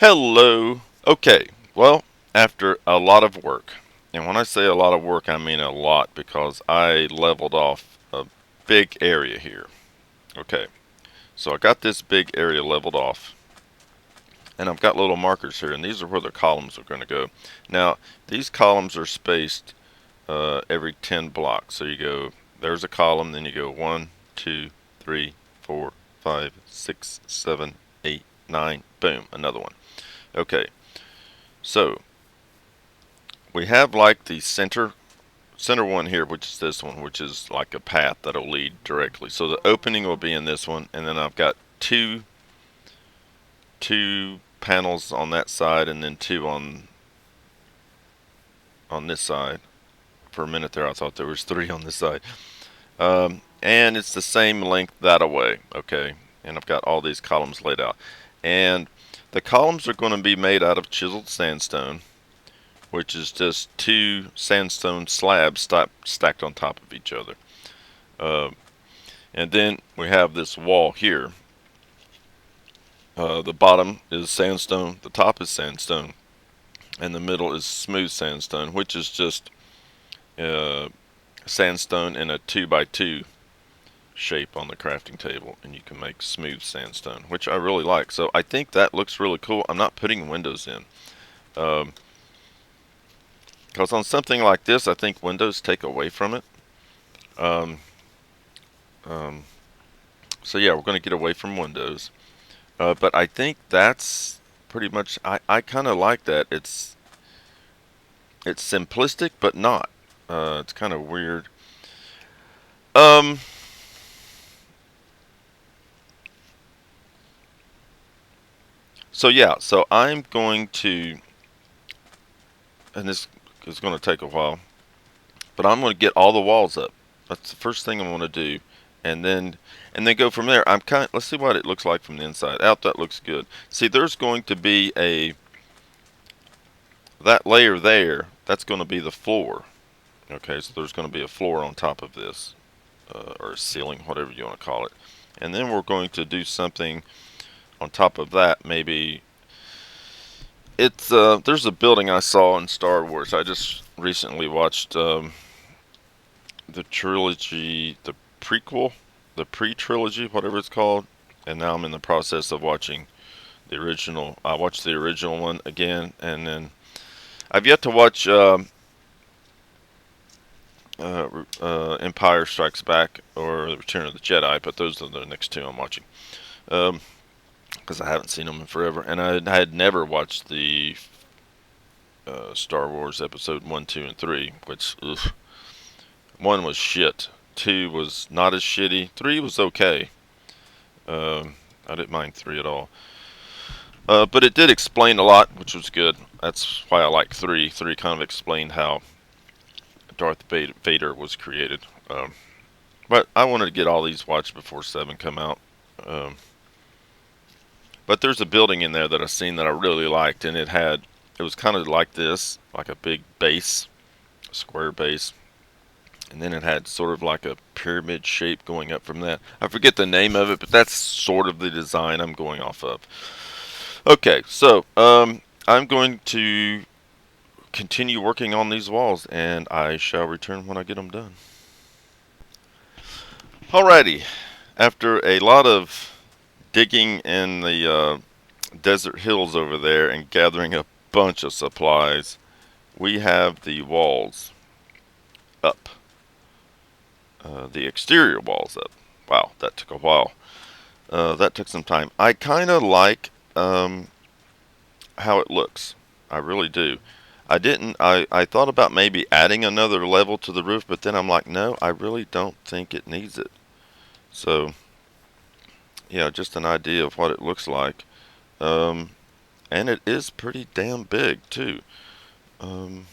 Hello. Okay, well, after a lot of work, and when I say a lot of work, I mean a lot because I leveled off a big area here. Okay, so I got this big area leveled off, and I've got little markers here, and these are where the columns are going to go. Now, these columns are spaced every 10 blocks. So you go, there's a column, then you go 1, 2, 3, 4, 5, 6, 7, 8, 9, boom, another one. Okay, so we have like the center one here, which is this one, which is like a path that'll lead directly. So the opening will be in this one, and then I've got two panels on that side, and then two on this side. For a minute there, I thought there was three on this side. And it's the same length that away. Okay, and I've got all these columns laid out, and the columns are going to be made out of chiseled sandstone, which is just two sandstone slabs stacked on top of each other. Uh, and then we have this wall here. The bottom is sandstone, the top is sandstone, and the middle is smooth sandstone, which is just uh, sandstone in a 2x2 shape on the crafting table, and you can make smooth sandstone, which I really like. So I think that looks really cool. I'm not putting windows in. Um, Because on something like this, I think windows take away from it. Um, um, so yeah, we're going to get away from windows. But I think that's pretty much. I kind of like that. It's simplistic, but not. It's kind of weird. Um, so yeah, so I'm going to, and this is going to take a while, but I'm going to get all the walls up. That's the first thing I'm going to do, and then go from there. Let's see what it looks like from the inside out. That looks good. See, there's going to be that layer there. That's going to be the floor. Okay, so there's going to be a floor on top of this, or a ceiling, whatever you want to call it. And then we're going to do something on top of that. Maybe it's there's a building I saw in Star Wars. I just recently watched the trilogy, the prequel, the pre-trilogy, whatever it's called, and now I'm in the process of watching the original. I watched the original one again, and then I've yet to watch Empire Strikes Back or The Return of the Jedi, but those are the next two I'm watching. Because I haven't seen them in forever, and I had never watched the Star Wars Episode 1, 2, and 3, which, ugh, 1 was shit. 2 was not as shitty. 3 was okay. I didn't mind 3 at all. But it did explain a lot, which was good. That's why I like 3. 3 kind of explained how Darth Vader was created. But I wanted to get all these watched before 7 come out. Um, but there's a building in there that I've seen that I really liked, and it was kind of like this, like a big base, a square base, and then it had sort of like a pyramid shape going up from that. I forget the name of it, but that's sort of the design I'm going off of. Okay, so I'm going to continue working on these walls, and I shall return when I get them done. Alrighty, after a lot of digging in the desert hills over there and gathering a bunch of supplies, we have the walls up. The exterior walls up. Wow, that took a while. That took some time. I kind of like how it looks. I really do. I didn't. I thought about maybe adding another level to the roof, but then I'm like, no, I really don't think it needs it. So, yeah, just an idea of what it looks like. Um, and it is pretty damn big, too. Um,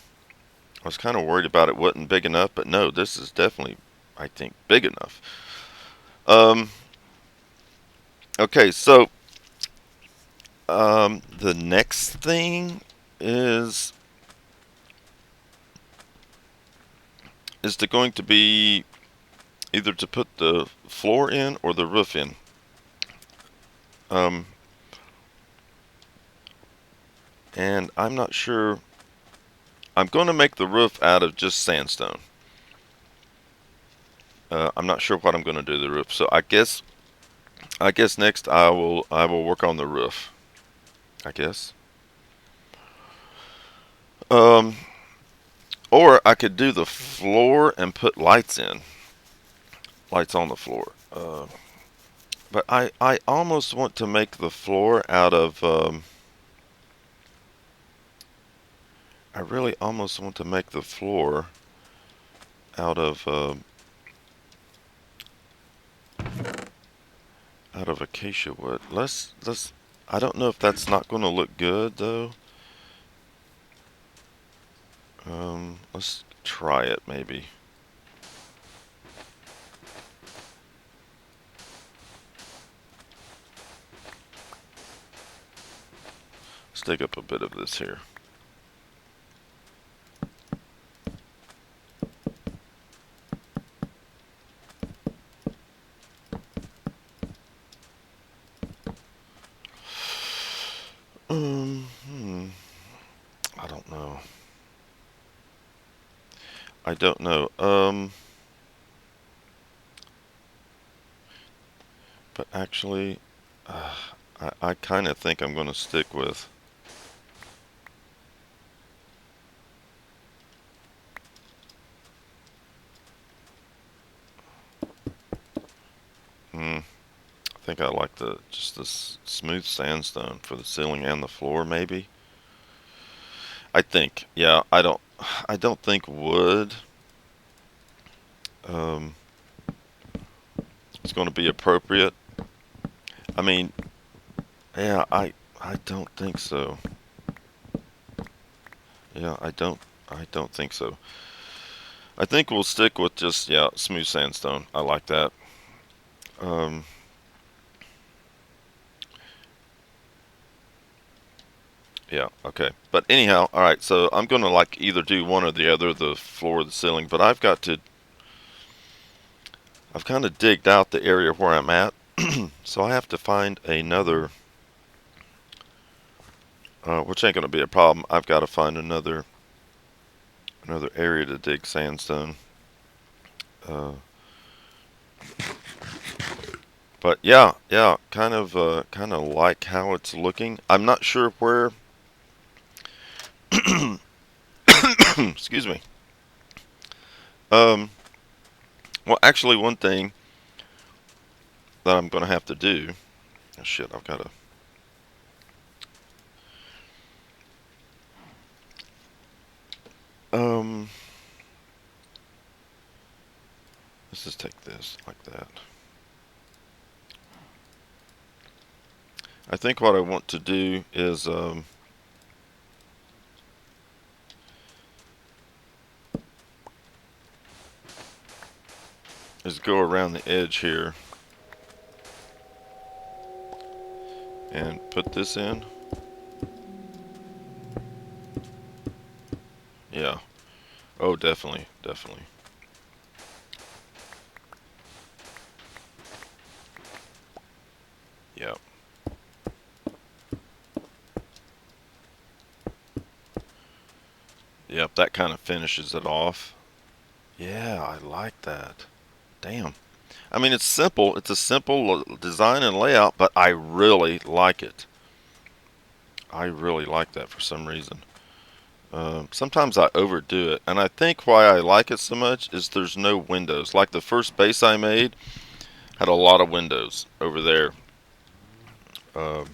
I was kind of worried about it wasn't big enough, but no, this is definitely, I think, big enough. Um, okay, so the next thing is going to be either to put the floor in or the roof in. Um, and I'm not sure. I'm going to make the roof out of just sandstone. I'm not sure what I'm going to do to the roof, so I guess next I will work on the roof. I guess. Um, or I could do the floor and put lights in, lights on the floor. But I almost want to make the floor out of. I really almost want to make the floor out of out of acacia wood. Let's. I don't know if that's not going to look good though. Let's try it maybe. Let's dig up a bit of this here. Hmm. I don't know. I don't know. But actually, I kind of think I'm going to stick with. I think I like the just this smooth sandstone for the ceiling and the floor, maybe. I think, yeah. I don't think wood. Um, is going to be appropriate. I mean, yeah, I don't think so. Yeah, I don't think so. I think we'll stick with just yeah, smooth sandstone. I like that. Um, yeah, okay. But anyhow, all right. So I'm gonna like either do one or the other, the floor or the ceiling. But I've kind of digged out the area where I'm at, so I have to find another, which ain't gonna be a problem. I've got to find another area to dig sandstone. Uh, but yeah, yeah, kind of like how it's looking. I'm not sure where. Excuse me. Um, well, actually, one thing that I'm gonna have to do. Oh, shit, I've got to. Um, let's just take this like that. I think what I want to do is go around the edge here and put this in. Yeah. Oh, definitely, definitely. Yeah. Yep, that kind of finishes it off. Yeah, I like that. Damn. I mean, it's simple. It's a simple design and layout, but I really like it. I really like that for some reason. Sometimes I overdo it, and I think why I like it so much is there's no windows. Like the first base I made had a lot of windows over there. Um,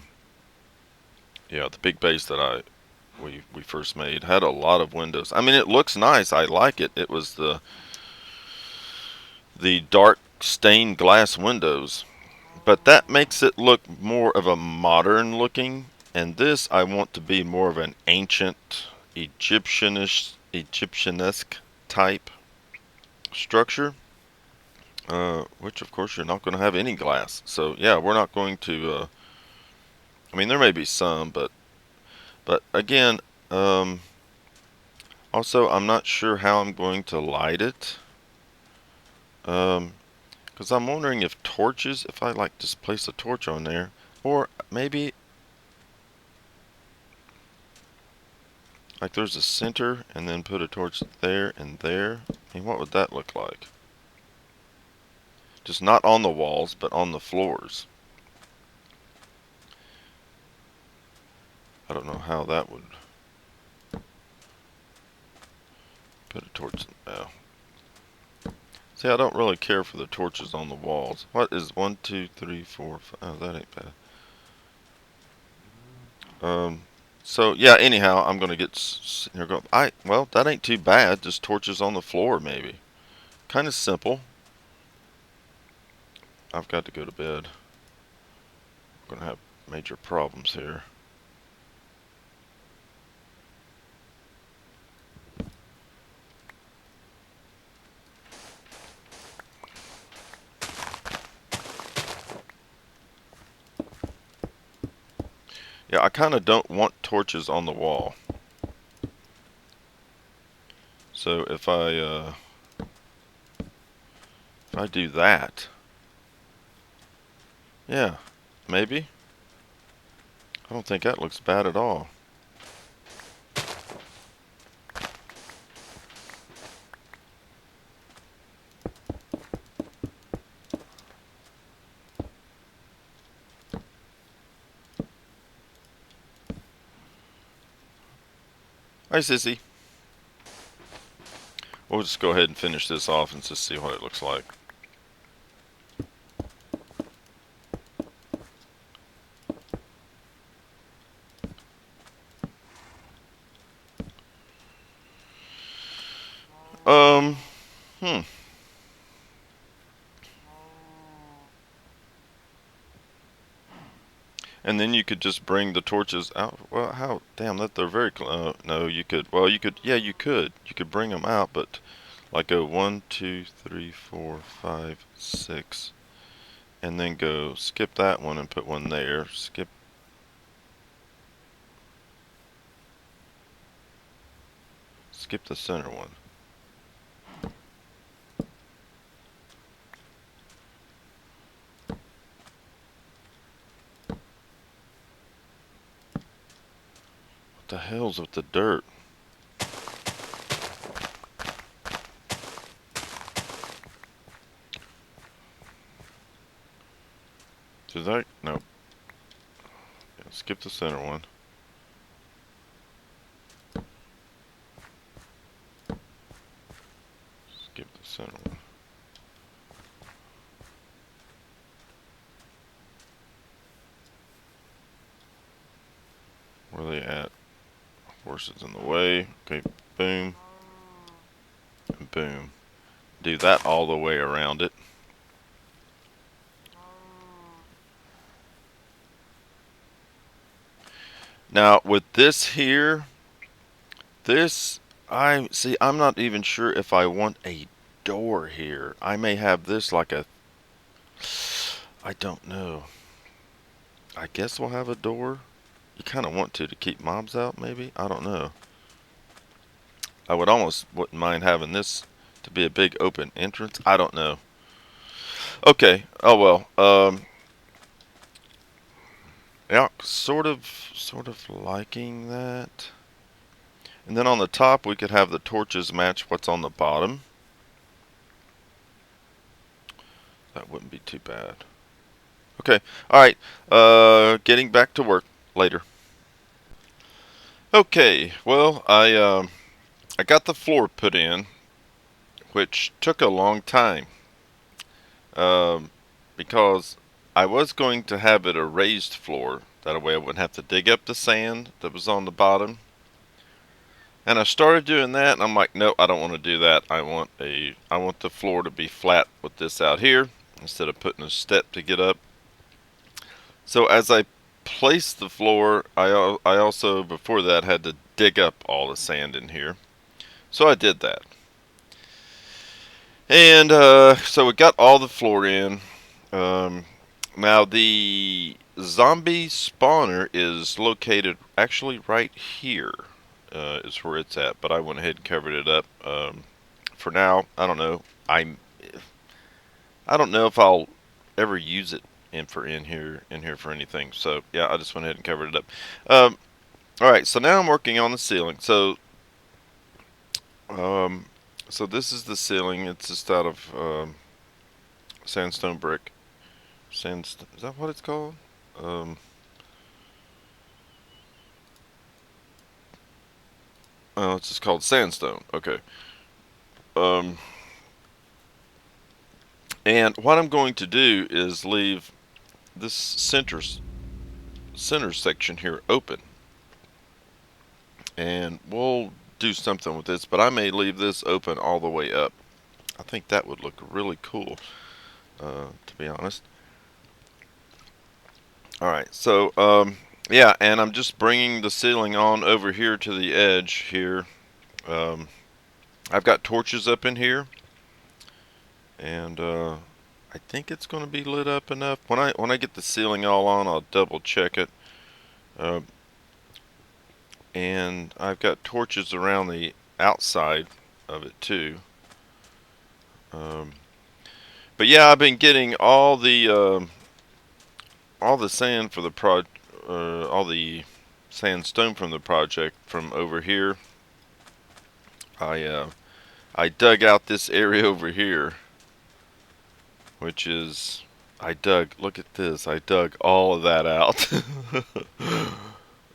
yeah, the big base that we first made had a lot of windows. I mean, it looks nice. I like it. It was the dark stained glass windows, but that makes it look more of a modern looking. And this I want to be more of an ancient Egyptianesque type structure. Which of course you're not going to have any glass. So yeah, we're not going to. I mean, there may be some, but again, um, also I'm not sure how I'm going to light it. Because I'm wondering if torches, if I like just place a torch on there, or maybe Like there's a center and then put a torch there and there. I mean, what would that look like? Just not on the walls, but on the floors. I don't know how that would. Put a torch. Oh. See, I don't really care for the torches on the walls. What is 1, 2, 3, 4, 5? Oh, that ain't bad. So yeah. Anyhow, I'm gonna get sitting here going. Well, that ain't too bad. Just torches on the floor, maybe. Kind of simple. I've got to go to bed. I'm gonna have major problems here. Yeah, I kind of don't want torches on the wall. So if I do that, yeah, maybe. I don't think that looks bad at all. Hi, Sissy. We'll just go ahead and finish this off and just see what it looks like. Um, hmm. And then you could just bring the torches out. Well, how? Damn, that they're very. No, you could. Well, you could. Yeah, you could. You could bring them out, but like go 1, 2, 3, 4, 5, 6, and then go skip that one and put one there. Skip. Skip the center one. What the hell's with the dirt? Did I? No. Yeah, skip the center one. Skip the center one. Where are they at? Horses in the way. Okay, boom. And boom. Do that all the way around it. Now, with this here, I'm not even sure if I want a door here. I may have this like I don't know. I guess we'll have a door. You kind of want to keep mobs out, maybe? I don't know. I would almost wouldn't mind having this to be a big open entrance. I don't know. Okay. Oh well. Yeah, sort of liking that. And then on the top, we could have the torches match what's on the bottom. That wouldn't be too bad. Okay. All right. Getting back to work later. Okay. Well, I got the floor put in, which took a long time. Because I was going to have it a raised floor. That way I wouldn't have to dig up the sand that was on the bottom. And I started doing that, and I'm like, no, I don't want to do that. I want the floor to be flat with this out here instead of putting a step to get up. So as I placed the floor, I also before that had to dig up all the sand in here. So I did that. And so we got all the floor in. Now the zombie spawner is located actually right here. Is where it's at, but I went ahead and covered it up. For now, I don't know. I don't know if I'll ever use it in here for anything. So yeah, I just went ahead and covered it up. All right, so now I'm working on the ceiling. Um, so this is the ceiling. It's just out of sandstone brick. Sandstone, is that what it's called? Um, oh, it's just called sandstone. Okay. Um, and what I'm going to do is leave this center section here open, and we'll do something with this. But I may leave this open all the way up. I think that would look really cool, to be honest. All right, so yeah, and I'm just bringing the ceiling on over here to the edge here. Um, I've got torches up in here, and I think it's going to be lit up enough. When I get the ceiling all on, I'll double check it. Uh, and I've got torches around the outside of it too. Um, but yeah, I've been getting all the sand for the all the sandstone from the project from over here. I uh, I dug out this area over here, which is I dug. Look at this. I dug all of that out.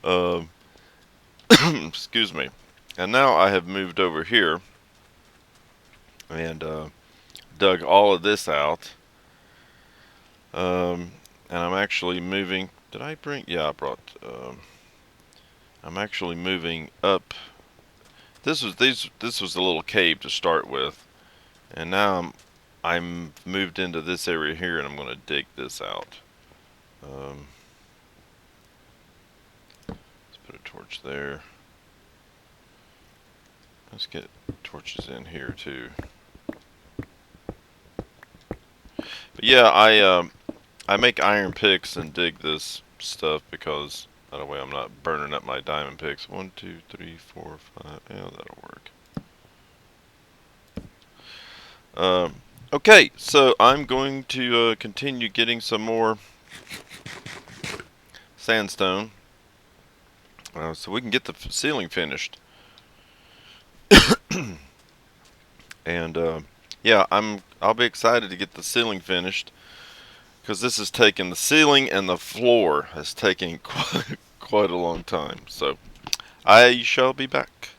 um, excuse me. And now I have moved over here and dug all of this out. And I'm actually moving. Did I bring? Yeah, I brought. I'm actually moving up. This was a little cave to start with, and now I'm moved into this area here, and I'm going to dig this out. Um, let's put a torch there. Let's get torches in here too. But yeah, I make iron picks and dig this stuff because that way I'm not burning up my diamond picks. 1, 2, 3, 4, 5. Yeah, that'll work. Um, okay, so I'm going to continue getting some more sandstone so we can get the ceiling finished. And yeah, I'll be excited to get the ceiling finished because this has taken the ceiling and the floor has taken quite a long time. So I shall be back.